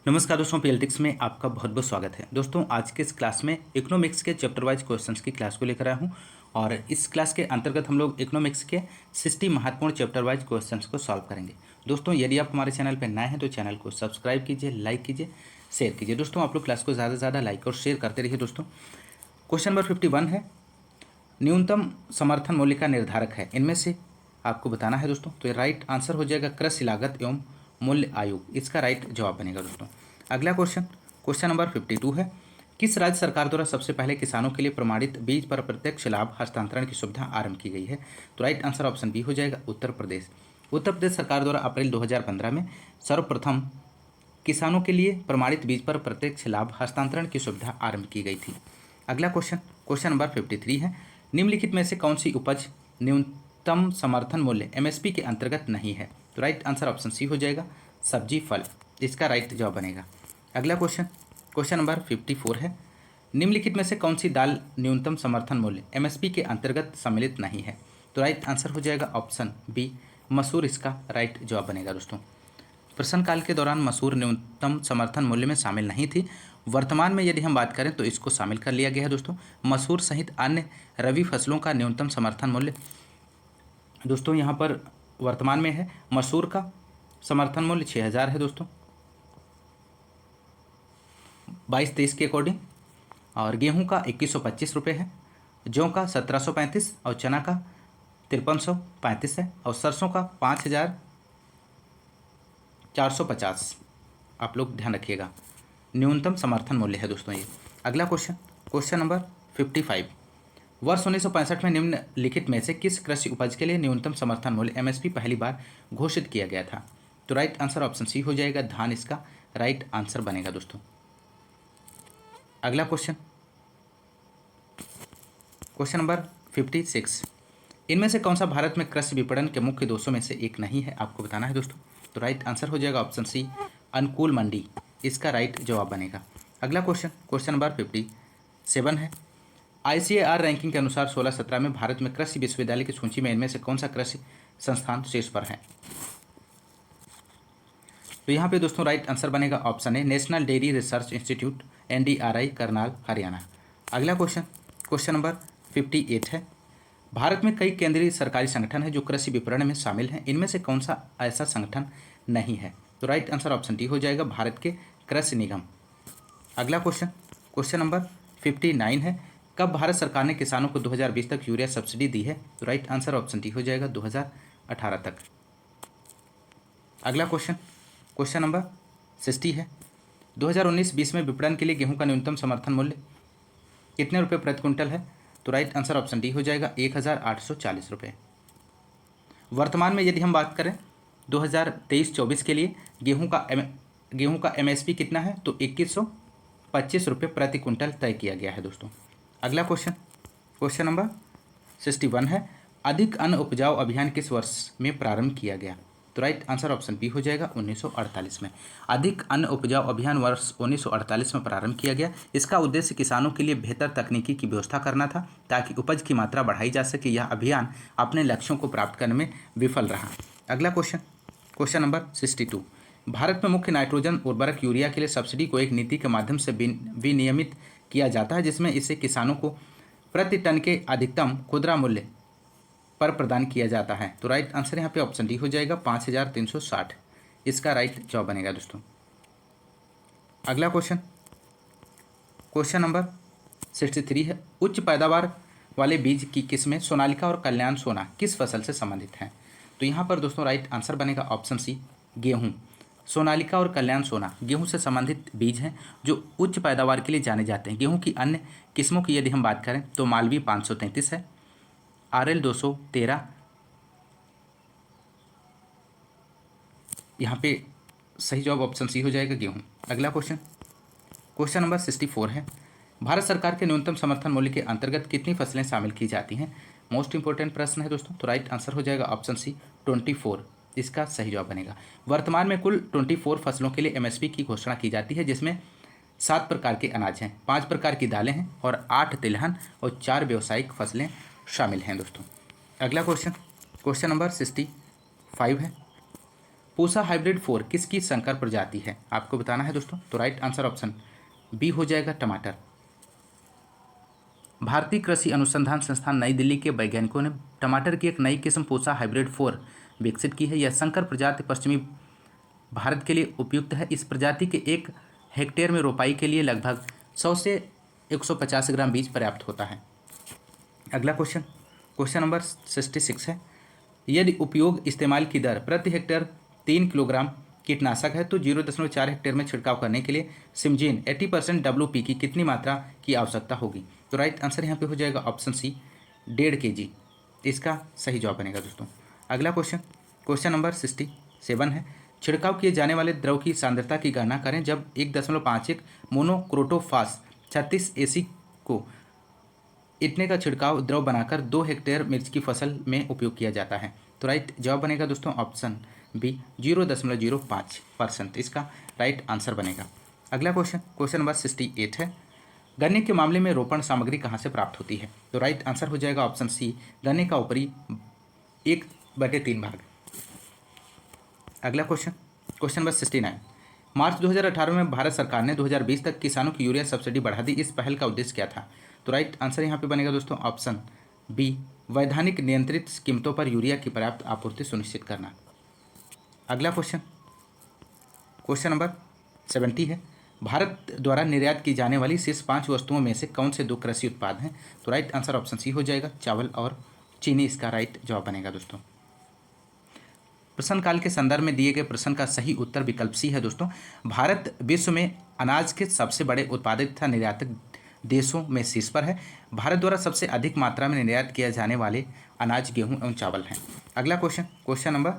नमस्कार दोस्तों, पॉलिटिक्स में आपका बहुत बहुत स्वागत है। दोस्तों आज के इस क्लास में इकोनॉमिक्स के चैप्टर वाइज क्वेश्चंस की क्लास को लेकर आया हूं और इस क्लास के अंतर्गत हम लोग इकोनॉमिक्स के 60 महत्वपूर्ण चैप्टर वाइज क्वेश्चंस को सॉल्व करेंगे। दोस्तों यदि आप हमारे चैनल पर नए हैं तो चैनल को सब्सक्राइब कीजिए, लाइक कीजिए, शेयर कीजिए। दोस्तों आप लोग क्लास को ज़्यादा से ज़्यादा लाइक और शेयर करते रहिए। दोस्तों क्वेश्चन नंबर 51 है, न्यूनतम समर्थन मूल्य का निर्धारक है, इनमें से आपको बताना है। दोस्तों तो ये राइट आंसर हो जाएगा कृषि लागत एवं मूल्य आयोग, इसका राइट जवाब बनेगा। दोस्तों अगला क्वेश्चन नंबर 52 है, किस राज्य सरकार द्वारा सबसे पहले किसानों के लिए प्रमाणित बीज पर प्रत्यक्ष लाभ हस्तांतरण की सुविधा आरंभ की गई है? तो राइट आंसर ऑप्शन बी हो जाएगा उत्तर प्रदेश। उत्तर प्रदेश सरकार द्वारा अप्रैल 2015 में सर्वप्रथम किसानों के लिए प्रमाणित बीज पर प्रत्यक्ष लाभ हस्तांतरण की सुविधा आरंभ की गई थी। अगला क्वेश्चन नंबर 53 है, निम्नलिखित में से कौन सी उपज न्यूनतम समर्थन मूल्य एमएसपी के अंतर्गत नहीं है? तो राइट आंसर ऑप्शन सी हो जाएगा सब्जी फल, इसका राइट जवाब बनेगा। अगला क्वेश्चन नंबर 54 है, निम्नलिखित में से कौन सी दाल न्यूनतम समर्थन मूल्य एमएसपी के अंतर्गत सम्मिलित नहीं है? तो राइट आंसर हो जाएगा ऑप्शन बी मसूर, इसका राइट जवाब बनेगा। दोस्तों प्रश्नकाल के दौरान मसूर न्यूनतम समर्थन मूल्य में शामिल नहीं थी। वर्तमान में यदि हम बात करें तो इसको शामिल कर लिया गया है। दोस्तों मसूर सहित अन्य रबी फसलों का न्यूनतम समर्थन मूल्य दोस्तों यहाँ पर वर्तमान में है। मसूर का समर्थन मूल्य 6000 है दोस्तों 22-23 के अकॉर्डिंग, और गेहूं का 2125 रुपये है, जौ का 1735 और चना का 5335 है, और सरसों का 5450। आप लोग ध्यान रखिएगा, न्यूनतम समर्थन मूल्य है दोस्तों ये। अगला क्वेश्चन नंबर 55, वर्ष 1965 में निम्नलिखित में से किस कृषि उपज के लिए न्यूनतम समर्थन मूल्य एमएसपी पहली बार घोषित किया गया था? तो राइट आंसर ऑप्शन सी हो जाएगा धान, इसका राइट आंसर बनेगा। दोस्तों अगला क्वेश्चन नंबर 56, इनमें से कौन सा भारत में कृषि विपणन के मुख्य दोषों में से एक नहीं है? आपको बताना है दोस्तों। तो राइट आंसर हो जाएगा ऑप्शन सी अनुकूल मंडी, इसका राइट जवाब बनेगा। अगला क्वेश्चन नंबर 57 है, आईसीएआर रैंकिंग के अनुसार 16-17 में भारत में कृषि विश्वविद्यालय की सूची में इनमें से कौन सा कृषि संस्थान शीर्ष पर है? तो यहाँ पे दोस्तों राइट आंसर बनेगा option A national dairy research institute NDRI Karnal Haryana. अगला क्वेश्चन नंबर 58 है, भारत में कई केंद्रीय सरकारी संगठन हैं जो कृषि विपणन में शामिल हैं, इनमें से कौन सा ऐसा संगठन नहीं है? तो राइट आंसर ऑप्शन डी हो जाएगा भारत के कृषि निगम। अगला क्वेश्चन नंबर 59 है, कब भारत सरकार ने किसानों को 2020 तक यूरिया सब्सिडी दी है? तो राइट आंसर ऑप्शन डी हो जाएगा 2018 तक। अगला क्वेश्चन नंबर 60 है, 2019-20 में विपणन के लिए गेहूं का न्यूनतम समर्थन मूल्य कितने रुपये प्रति क्विंटल है? तो राइट आंसर ऑप्शन डी हो जाएगा 1840 रुपये। वर्तमान में यदि हम बात करें 2023-24 के लिए गेहूं का एमएसपी कितना है? तो 2125 रुपये प्रति क्विंटल तय किया गया है। दोस्तों अगला क्वेश्चन नंबर 61 है, अधिक अन्न उपजाऊ अभियान किस वर्ष में प्रारंभ किया गया? तो राइट आंसर ऑप्शन बी हो जाएगा 1948 में। अधिक अन्न उपजाऊ अभियान वर्ष 1948 में प्रारंभ किया गया। इसका उद्देश्य किसानों के लिए बेहतर तकनीकी की व्यवस्था करना था ताकि उपज की मात्रा बढ़ाई जा सके। यह अभियान अपने लक्ष्यों को प्राप्त करने में विफल रहा। अगला क्वेश्चन नंबर 62, भारत में मुख्य नाइट्रोजन उर्वरक यूरिया के लिए सब्सिडी को एक नीति के माध्यम से विनियमित किया जाता है जिसमें इसे किसानों को प्रति टन के अधिकतम खुदरा मूल्य पर प्रदान किया जाता है। तो राइट आंसर यहाँ पे ऑप्शन डी हो जाएगा 5360, इसका राइट जवाब बनेगा। दोस्तों अगला क्वेश्चन नंबर 63 है, उच्च पैदावार वाले बीज की किस्में सोनालिका और कल्याण सोना किस फसल से संबंधित हैं? तो यहाँ पर दोस्तों राइट आंसर बनेगा ऑप्शन सी गेहूँ। सोनालिका और कल्याण सोना गेहूं से संबंधित बीज हैं जो उच्च पैदावार के लिए जाने जाते हैं। गेहूं की अन्य किस्मों की यदि हम बात करें तो मालवी 533 है, RL 213, यहाँ पे सही जवाब ऑप्शन सी हो जाएगा गेहूं। अगला क्वेश्चन नंबर 64 है, भारत सरकार के न्यूनतम समर्थन मूल्य के अंतर्गत कितनी फसलें शामिल की जाती हैं? मोस्ट इंपोर्टेंट प्रश्न है दोस्तों। तो राइट आंसर हो जाएगा ऑप्शन सी 24, इसका सही जवाब बनेगा। वर्तमान में कुल 24 फसलों के लिए एमएसपी की घोषणा की जाती है जिसमें 7 प्रकार के अनाज हैं, 5 प्रकार की दालें हैं और 8 तिलहन और 4 व्यावसायिक फसलें शामिल हैं। दोस्तों अगला क्वेश्चन नंबर 65 है, पूसा हाइब्रिड 4 किसकी संकर प्रजाति है, आपको बताना है दोस्तों। तो राइट आंसर ऑप्शन बी हो जाएगा टमाटर। भारतीय कृषि अनुसंधान संस्थान नई दिल्ली के वैज्ञानिकों ने टमाटर की एक नई किस्म पूसा हाइब्रिड 4 विकसित की है। यह संकर प्रजाति पश्चिमी भारत के लिए उपयुक्त है। इस प्रजाति के 1 हेक्टेयर में रोपाई के लिए लगभग 100 से 150 ग्राम बीज पर्याप्त होता है। अगला क्वेश्चन, क्वेश्चन नंबर 66 है। यदि उपयोग इस्तेमाल की दर प्रति हेक्टेयर 3 किलोग्राम कीटनाशक है तो 0.4 हेक्टेयर में छिड़काव करने के लिए सिमजीन 80% WP की कितनी मात्रा की आवश्यकता होगी। तो राइट आंसर यहाँ पे हो जाएगा ऑप्शन सी 1.5 kg। इसका सही जवाब बनेगा दोस्तों। अगला क्वेश्चन, क्वेश्चन नंबर 67 है। छिड़काव किए जाने वाले द्रव की सांद्रता की गणना करें जब 1.51 मोनोक्रोटोफास 36 AC को इतने का छिड़काव द्रव बनाकर 2 हेक्टेयर मिर्च की फसल में उपयोग किया जाता है। तो राइट जवाब बनेगा दोस्तों ऑप्शन बी 0.05%। इसका राइट आंसर बनेगा। अगला क्वेश्चन, क्वेश्चन नंबर 68 है। गन्ने के मामले में रोपण सामग्री कहाँ से प्राप्त होती है। तो राइट आंसर हो जाएगा ऑप्शन सी गन्ने का ऊपरी 1/3 भाग। अगला क्वेश्चन, क्वेश्चन नंबर 69। मार्च 2018 में भारत सरकार ने 2020 तक किसानों की यूरिया सब्सिडी बढ़ा दी। इस पहल का उद्देश्य क्या था। तो राइट आंसर यहाँ पे बनेगा दोस्तों ऑप्शन बी वैधानिक नियंत्रित कीमतों पर यूरिया की पर्याप्त आपूर्ति सुनिश्चित करना। अगला क्वेश्चन, क्वेश्चन नंबर 70 है। भारत द्वारा निर्यात की जाने वाली शीर्ष 5 वस्तुओं में से कौन से 2 कृषि उत्पाद हैं। तो राइट आंसर ऑप्शन सी हो जाएगा चावल और चीनी। इसका राइट जवाब बनेगा दोस्तों। प्रश्न काल के संदर्भ में दिए गए प्रश्न का सही उत्तर विकल्प सी है दोस्तों। भारत विश्व में अनाज के सबसे बड़े उत्पादक तथा निर्यातक देशों में शीर्ष पर है। भारत द्वारा सबसे अधिक मात्रा में निर्यात किया जाने वाले अनाज गेहूं एवं चावल हैं। अगला क्वेश्चन, क्वेश्चन नंबर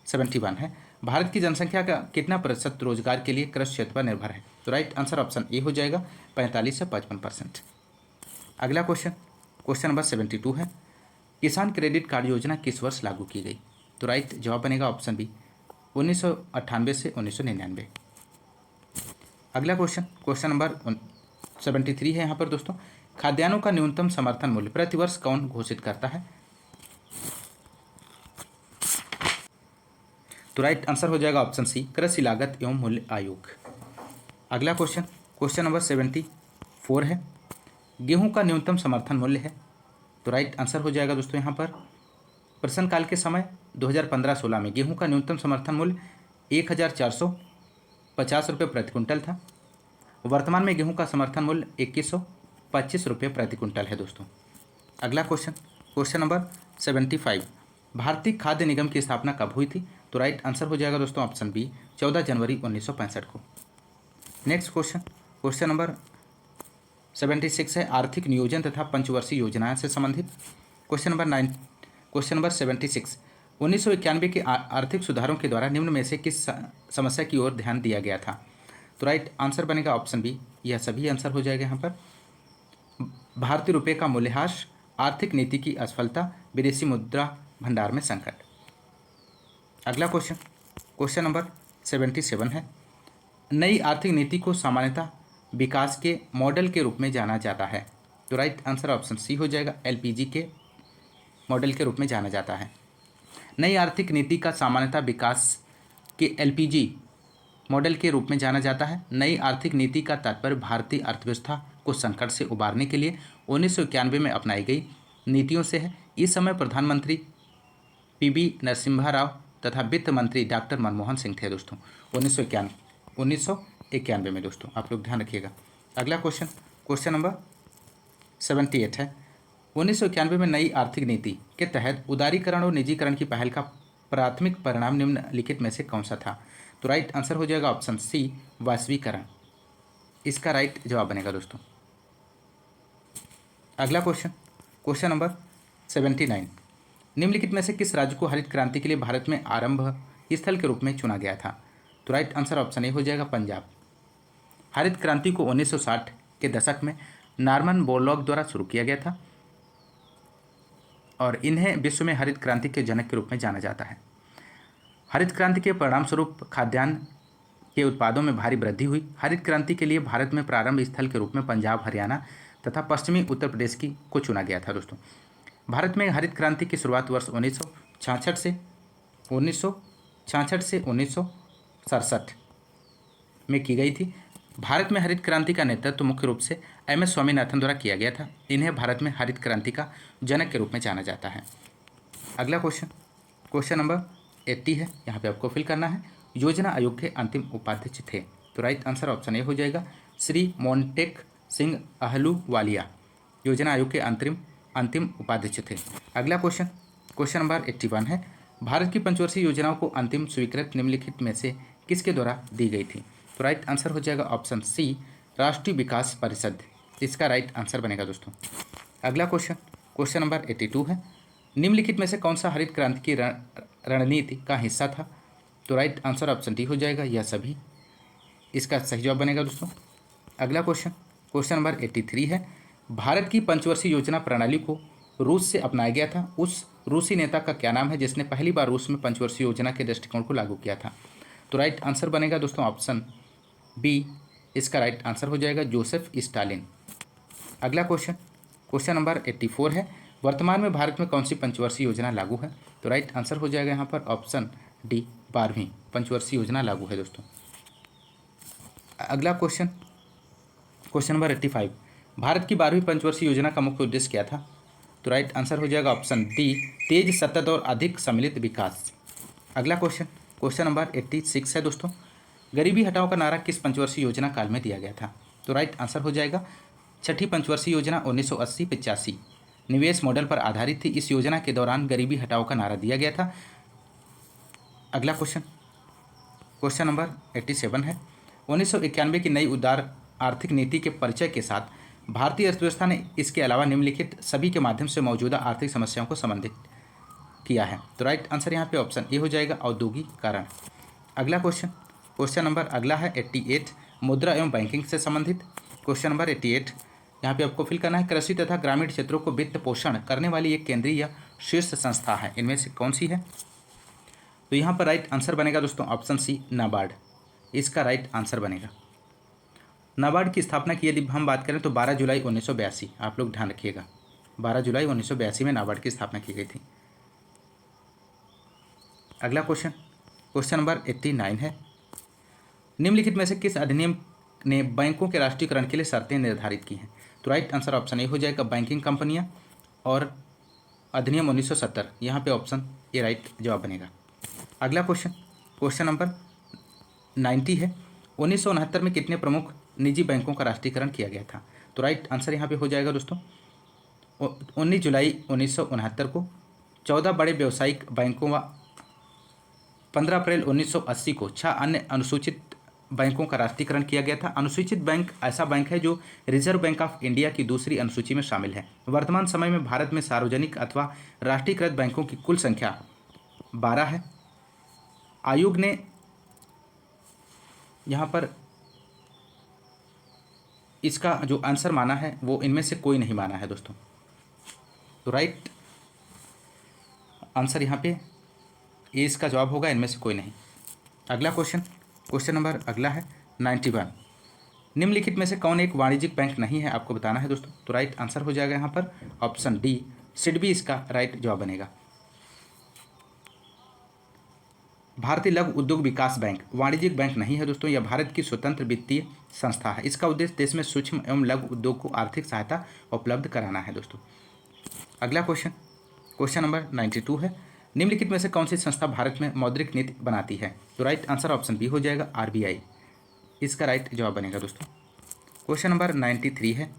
71 है। भारत की जनसंख्या का कितना प्रतिशत रोजगार के लिए कृषि क्षेत्र पर निर्भर है। तो राइट आंसर ऑप्शन ए हो जाएगा 45 से 55%। अगला क्वेश्चन, क्वेश्चन नंबर 72 है। किसान क्रेडिट कार्ड योजना किस वर्ष लागू की गई। तो राइट जवाब बनेगा ऑप्शन बी 1998 से 1999। अगला क्वेश्चन, क्वेश्चन नंबर 73 है यहाँ पर दोस्तों। खाद्यान्नों का न्यूनतम समर्थन मूल्य प्रतिवर्ष कौन घोषित करता है। तो राइट आंसर हो जाएगा ऑप्शन सी कृषि लागत एवं मूल्य आयोग। अगला क्वेश्चन, क्वेश्चन नंबर 74 है। गेहूं का न्यूनतम समर्थन मूल्य है। तो राइट आंसर हो जाएगा दोस्तों यहाँ पर प्रश्नकाल के समय 2015-16 में गेहूं का न्यूनतम समर्थन मूल्य 1450 रुपये प्रति कुंटल था। वर्तमान में गेहूं का समर्थन मूल्य 2125 रुपये प्रति कुंटल है दोस्तों। अगला क्वेश्चन, क्वेश्चन नंबर 75। भारतीय खाद्य निगम की स्थापना कब हुई थी। तो राइट आंसर हो जाएगा दोस्तों ऑप्शन बी 14 जनवरी 1965 को। नेक्स्ट क्वेश्चन, क्वेश्चन नंबर 76 है। आर्थिक नियोजन तथा पंचवर्षीय योजनाएं से संबंधित। Question number 76। 1991 के आर्थिक सुधारों के द्वारा निम्न में से किस समस्या की ओर ध्यान दिया गया था। तो राइट आंसर बनेगा ऑप्शन बी। यह सभी आंसर हो जाएगा यहाँ पर। भारतीय रुपये का मूल्यह्रास, आर्थिक नीति की असफलता, विदेशी मुद्रा भंडार में संकट। अगला क्वेश्चन, क्वेश्चन नंबर 77 है। नई आर्थिक नीति को सामान्यतः विकास के मॉडल के रूप में जाना जाता है। तो राइट आंसर ऑप्शन सी हो जाएगा LPG के मॉडल के रूप में जाना जाता है। नई आर्थिक नीति का सामान्यतः विकास के LPG मॉडल के रूप में जाना जाता है। नई आर्थिक नीति का तात्पर्य भारतीय अर्थव्यवस्था को संकट से उबारने के लिए 1991 में अपनाई गई नीतियों से है। इस समय प्रधानमंत्री PV नरसिम्हा राव तथा वित्त मंत्री डॉक्टर मनमोहन सिंह थे दोस्तों 1991 में दोस्तों, आप लोग ध्यान रखिएगा। अगला क्वेश्चन, क्वेश्चन नंबर 78 है। 1991 में नई आर्थिक नीति के तहत उदारीकरण और निजीकरण की पहल का प्राथमिक परिणाम निम्नलिखित में से कौन सा था। तो राइट आंसर हो जाएगा ऑप्शन सी वैश्वीकरण। इसका राइट जवाब बनेगा दोस्तों। अगला क्वेश्चन, क्वेश्चन नंबर 79। निम्नलिखित में से किस राज्य को हरित क्रांति के लिए भारत में आरंभ स्थल के रूप में चुना गया था। तो राइट आंसर ऑप्शन ए हो जाएगा पंजाब। हरित क्रांति को 1960 के दशक में नॉर्मन बोरलॉग द्वारा शुरू किया गया था और इन्हें विश्व में हरित क्रांति के जनक के रूप में जाना जाता है। हरित क्रांति के परिणाम स्वरूप खाद्यान्न के उत्पादों में भारी वृद्धि हुई। हरित क्रांति के लिए भारत में प्रारंभ स्थल के रूप में पंजाब, हरियाणा तथा पश्चिमी उत्तर प्रदेश को चुना गया था दोस्तों। भारत में हरित क्रांति की शुरुआत वर्ष 1966 से 66 से 1967 में की गई थी। भारत में हरित क्रांति का नेतृत्व मुख्य रूप से एम.एस. स्वामीनाथन द्वारा किया गया था। इन्हें भारत में हरित क्रांति का जनक के रूप में जाना जाता है। अगला क्वेश्चन नंबर 80 है, यहाँ पे आपको फिल करना है। योजना आयोग के अंतिम उपाध्यक्ष थे, तो राइट आंसर ऑप्शन ए हो जाएगा, श्री मोंटेक सिंह अहलूवालिया योजना आयोग के अंतिम उपाध्यक्ष थे। अगला क्वेश्चन नंबर 81 है, भारत की पंचवर्षीय योजनाओं को अंतिम स्वीकृत निम्नलिखित में से किसके द्वारा दी गई थी, तो राइट आंसर हो जाएगा ऑप्शन सी, राष्ट्रीय विकास परिषद, इसका राइट आंसर बनेगा दोस्तों। अगला क्वेश्चन नंबर 82 है, निम्नलिखित में से कौन सा हरित क्रांति की रणनीति का हिस्सा था, तो राइट आंसर ऑप्शन डी हो जाएगा, यह सभी इसका सही जवाब बनेगा दोस्तों। अगला क्वेश्चन नंबर 83 है, भारत की पंचवर्षीय योजना प्रणाली को रूस से अपनाया गया था, उस रूसी नेता का क्या नाम है जिसने पहली बार रूस में पंचवर्षीय योजना के दृष्टिकोण को लागू किया था, तो राइट आंसर बनेगा दोस्तों ऑप्शन बी, इसका राइट आंसर हो जाएगा जोसेफ स्टालिन। अगला क्वेश्चन नंबर 84 है, वर्तमान में भारत में कौन सी पंचवर्षीय योजना लागू है, तो राइट आंसर हो जाएगा यहाँ पर ऑप्शन डी, 12वीं पंचवर्षीय योजना लागू है दोस्तों। अगला क्वेश्चन नंबर 85, भारत की 12वीं पंचवर्षीय योजना का मुख्य उद्देश्य क्या था, तो राइट आंसर हो जाएगा ऑप्शन डी, तेज, सतत और अधिक सम्मिलित विकास। अगला क्वेश्चन नंबर 86 है दोस्तों, गरीबी हटाओ का नारा किस पंचवर्षीय योजना काल में दिया गया था, तो राइट आंसर हो जाएगा छठी पंचवर्षीय योजना 1980-85 निवेश मॉडल पर आधारित थी। इस योजना के दौरान गरीबी हटाओ का नारा दिया गया था। अगला क्वेश्चन नंबर 87 है, 1991 की नई उदार आर्थिक नीति के परिचय के साथ भारतीय अर्थव्यवस्था ने इसके अलावा निम्नलिखित सभी के माध्यम से मौजूदा आर्थिक समस्याओं को संबंधित किया है, तो राइट आंसर यहाँ पे ऑप्शन ए हो जाएगा, औद्योगिकरण। अगला क्वेश्चन नंबर अगला है 88, मुद्रा एवं बैंकिंग से संबंधित। क्वेश्चन नंबर 88 यहाँ पे आपको फिल करना है, कृषि तथा ग्रामीण क्षेत्रों को वित्त पोषण करने वाली एक केंद्रीय या शीर्ष संस्था है, इनमें से कौन सी है, तो यहाँ पर राइट आंसर बनेगा दोस्तों ऑप्शन सी, नाबार्ड, इसका राइट आंसर बनेगा। नाबार्ड की स्थापना की यदि हम बात करें तो 12 जुलाई 1982, आप लोग ध्यान रखिएगा, 12 जुलाई 1982 में नाबार्ड की स्थापना की गई थी। अगला क्वेश्चन नंबर 89 है, निम्नलिखित में से किस अधिनियम ने बैंकों के राष्ट्रीयकरण के लिए शर्तें निर्धारित की हैं, तो राइट आंसर ऑप्शन ए हो जाएगा, बैंकिंग कंपनियां और अधिनियम 1970, यहाँ पे ऑप्शन ए राइट जवाब बनेगा। अगला क्वेश्चन नंबर 90 है, 1969 में कितने प्रमुख निजी बैंकों का राष्ट्रीयकरण किया गया था, तो राइट आंसर यहाँ पे हो जाएगा दोस्तों 19 जुलाई 1969 को 14 बड़े व्यावसायिक बैंकों व 15 अप्रैल 1980 को 6 अन्य अनुसूचित बैंकों का राष्ट्रीयकरण किया गया था। अनुसूचित बैंक ऐसा बैंक है जो रिजर्व बैंक ऑफ इंडिया की दूसरी अनुसूची में शामिल है। वर्तमान समय में भारत में सार्वजनिक अथवा राष्ट्रीयकृत बैंकों की कुल संख्या 12 है। आयोग ने यहाँ पर इसका जो आंसर माना है वो इनमें से कोई नहीं माना है दोस्तों, तो राइट आंसर यहाँ पे ए इसका जवाब होगा, इनमें से कोई नहीं। अगला क्वेश्चन नंबर अगला है 91, निम्नलिखित में से कौन एक वाणिज्यिक बैंक नहीं है, आपको बताना है दोस्तों, तो राइट आंसर हो जाएगा यहाँ पर ऑप्शन डी, सिडबी इसका राइट जवाब बनेगा। भारतीय लघु उद्योग विकास बैंक वाणिज्यिक बैंक नहीं है दोस्तों, यह भारत की स्वतंत्र वित्तीय संस्था है। इसका उद्देश्य देश में सूक्ष्म एवं लघु उद्योग को आर्थिक सहायता उपलब्ध कराना है दोस्तों। अगला क्वेश्चन नंबर 92 है, निम्नलिखित में से कौन सी संस्था भारत में मौद्रिक नीति बनाती है, तो राइट आंसर ऑप्शन बी हो जाएगा, आरबीआई, इसका राइट जवाब बनेगा दोस्तों। क्वेश्चन नंबर 93 है,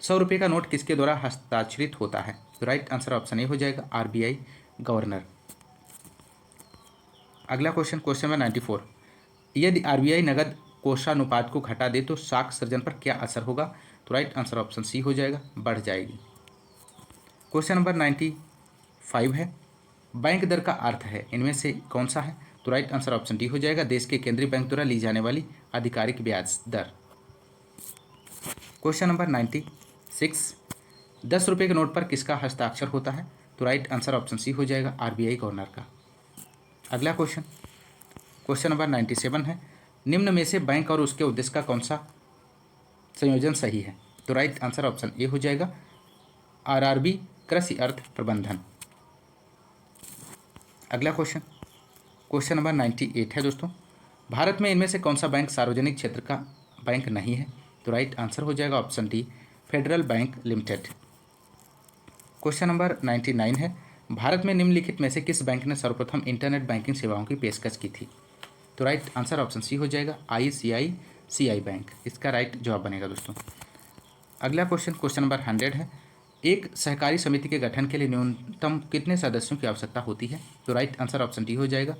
100 रुपये का नोट किसके द्वारा हस्ताक्षरित होता है, तो राइट आंसर ऑप्शन ए हो जाएगा, आरबीआई गवर्नर। अगला क्वेश्चन नंबर 94, यदि आरबीआई नगद कोषानुपात को घटा दे तो साख सृजन पर क्या असर होगा, तो राइट आंसर ऑप्शन सी हो जाएगा, बढ़ जाएगी। क्वेश्चन नंबर 95 है, बैंक दर का अर्थ है इनमें से कौन सा है, तो राइट आंसर ऑप्शन डी हो जाएगा, देश के केंद्रीय बैंक द्वारा ली जाने वाली आधिकारिक ब्याज दर। क्वेश्चन नंबर 96, 10 रुपये के नोट पर किसका हस्ताक्षर होता है, तो राइट आंसर ऑप्शन सी हो जाएगा, आरबीआई गवर्नर का। अगला क्वेश्चन नंबर 97 है, निम्न में से बैंक और उसके उद्देश्य का कौन सा संयोजन सही है, तो राइट आंसर ऑप्शन ए हो जाएगा, आरआरबी कृषि अर्थ प्रबंधन। अगला क्वेश्चन नंबर 98 है दोस्तों, भारत में इनमें से कौन सा बैंक सार्वजनिक क्षेत्र का बैंक नहीं है? तो राइट आंसर हो जाएगा option D, federal bank limited. Question number 99 है, भारत में निम्नलिखित में से किस बैंक ने सर्वप्रथम इंटरनेट बैंकिंग सेवाओं की पेशकश की थी? तो राइट आंसर ऑप्शन सी हो जाएगा, ICICI बैंक इसका राइट जवाब बनेगा दोस्तों। अगला क्वेश्चन नंबर 100 है, एक सहकारी समिति के गठन के लिए न्यूनतम कितने सदस्यों की आवश्यकता होती है? तो राइट आंसर ऑप्शन डी हो जाएगा,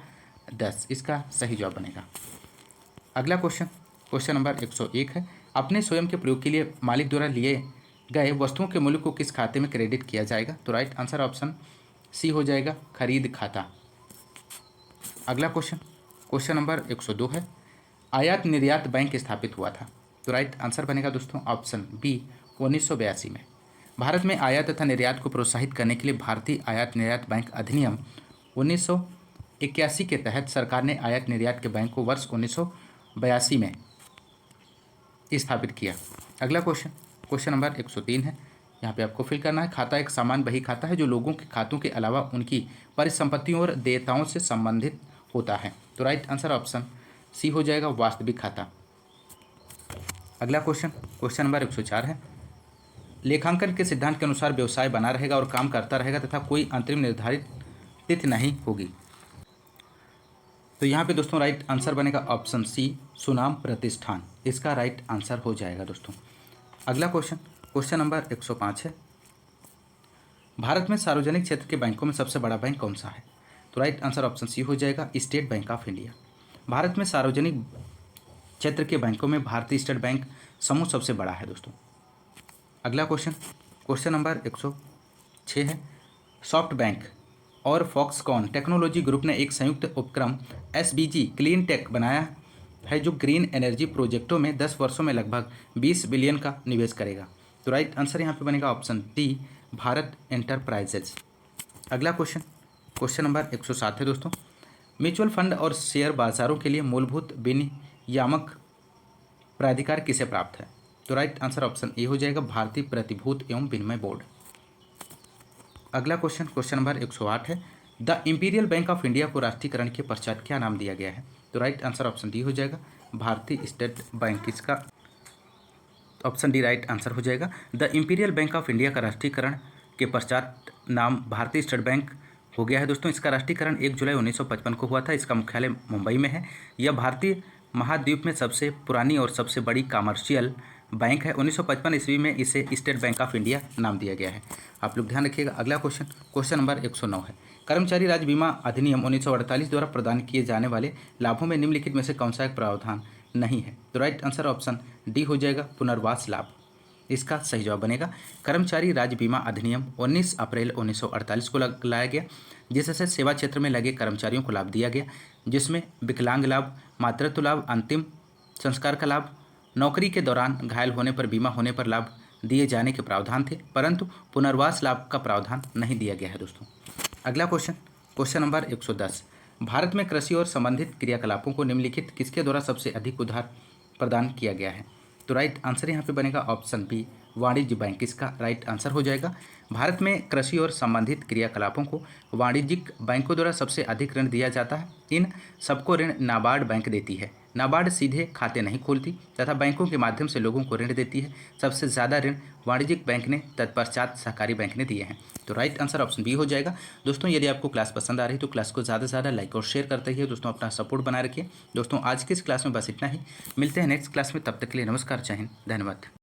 10 इसका सही जवाब बनेगा। अगला क्वेश्चन नंबर 101 है, अपने स्वयं के प्रयोग के लिए मालिक द्वारा लिए गए वस्तुओं के मूल्य को किस खाते में क्रेडिट किया जाएगा? तो राइट आंसर ऑप्शन सी हो जाएगा, खरीद खाता। अगला क्वेश्चन नंबर 102 है, आयात निर्यात बैंक स्थापित हुआ था? तो राइट आंसर बनेगा दोस्तों ऑप्शन बी, 1982 में। भारत में आयात तथा निर्यात को प्रोत्साहित करने के लिए भारतीय आयात निर्यात बैंक अधिनियम 1981 के तहत सरकार ने आयात निर्यात के बैंक को वर्ष 1982 में स्थापित किया। अगला क्वेश्चन नंबर 103 है, यहाँ पे आपको फिल करना है, खाता एक सामान्य बही खाता है जो लोगों के खातों के अलावा उनकी परिसंपत्तियों और देयताओं से संबंधित होता है? तो राइट आंसर ऑप्शन सी हो जाएगा, वास्तविक खाता। अगला क्वेश्चन नंबर 104 है, लेखांकन के सिद्धांत के अनुसार व्यवसाय बना रहेगा और काम करता रहेगा तथा कोई अंतरिम निर्धारित तिथि नहीं होगी। तो यहाँ पे दोस्तों राइट आंसर बनेगा ऑप्शन सी, सुनाम प्रतिष्ठान इसका राइट आंसर हो जाएगा दोस्तों। अगला क्वेश्चन नंबर 105 है, भारत में सार्वजनिक क्षेत्र के बैंकों में सबसे बड़ा बैंक कौन सा है? तो राइट आंसर ऑप्शन सी हो जाएगा, state bank of India. Bharat में सार्वजनिक क्षेत्र के बैंकों में भारतीय स्टेट बैंक समूह सबसे बड़ा है दोस्तों। अगला क्वेश्चन नंबर 106 है, सॉफ्ट बैंक और फॉक्सकॉन टेक्नोलॉजी ग्रुप ने एक संयुक्त उपक्रम SBG क्लीन टेक बनाया है जो ग्रीन एनर्जी प्रोजेक्टों में 10 वर्षों में लगभग 20 बिलियन का निवेश करेगा। तो राइट आंसर यहाँ पे बनेगा ऑप्शन डी, भारत एंटरप्राइजेज। अगला क्वेश्चन नंबर 107 है दोस्तों, म्यूचुअल फंड और शेयर बाजारों के लिए मूलभूत विनियामक प्राधिकार किसे प्राप्त है? तो राइट आंसर ऑप्शन ए हो जाएगा, भारतीय प्रतिभूति एवं विनिमय बोर्ड। अगला क्वेश्चन नंबर 108 है, the imperial bank of India को राष्ट्रीयकरण के पश्चात क्या नाम दिया गया है? तो राइट आंसर ऑप्शन डी हो जाएगा, भारतीय स्टेट बैंक इसका ऑप्शन डी राइट आंसर हो जाएगा। The imperial bank of India का राष्ट्रीयकरण के पश्चात नाम भारतीय स्टेट बैंक हो गया है दोस्तों। इसका राष्ट्रीयकरण 1 जुलाई 1955 को हुआ था। इसका मुख्यालय मुंबई में है। यह भारतीय महाद्वीप में सबसे पुरानी और सबसे बड़ी कमर्शियल बैंक है। 1955 ईस्वी में इसे स्टेट बैंक ऑफ इंडिया नाम दिया गया है। आप लोग ध्यान रखिएगा। अगला क्वेश्चन नंबर 109 है, कर्मचारी राज्य बीमा अधिनियम 1948 द्वारा प्रदान किए जाने वाले लाभों में निम्नलिखित में से कौन सा एक प्रावधान नहीं है? तो राइट आंसर ऑप्शन डी हो जाएगा, पुनर्वास लाभ इसका सही जवाब बनेगा। कर्मचारी राज्य बीमा अधिनियम 19 अप्रैल 1948 को लाया गया, जिससे सेवा क्षेत्र में लगे कर्मचारियों को लाभ दिया गया, जिसमें विकलांग लाभ, मातृत्व लाभ, अंतिम संस्कार का लाभ, नौकरी के दौरान घायल होने पर बीमा होने पर लाभ दिए जाने के प्रावधान थे, परंतु पुनर्वास लाभ का प्रावधान नहीं दिया गया है दोस्तों। अगला क्वेश्चन नंबर 110, भारत में कृषि और संबंधित क्रियाकलापों को निम्नलिखित किसके द्वारा सबसे अधिक उधार प्रदान किया गया है? तो राइट आंसर यहाँ पे बनेगा ऑप्शन बी, वाणिज्य बैंक इसका राइट आंसर हो जाएगा। भारत में कृषि और संबंधित क्रियाकलापों को वाणिज्यिक बैंकों द्वारा सबसे अधिक ऋण दिया जाता है। इन सबको ऋण नाबार्ड बैंक देती है। नाबार्ड सीधे खाते नहीं खोलती तथा बैंकों के माध्यम से लोगों को ऋण देती है। सबसे ज़्यादा ऋण वाणिज्यिक बैंक ने, तत्पश्चात सहकारी बैंक ने दिए हैं। तो राइट आंसर ऑप्शन बी हो जाएगा। दोस्तों यदि आपको क्लास पसंद आ रही है तो क्लास को ज़्यादा से ज़्यादा लाइक और शेयर करते ही दोस्तों अपना सपोर्ट बनाए रखिए। दोस्तों आज की इस क्लास में बस इतना ही। मिलते हैं नेक्स्ट क्लास में, तब तक के लिए नमस्कार, जय हिंद, धन्यवाद।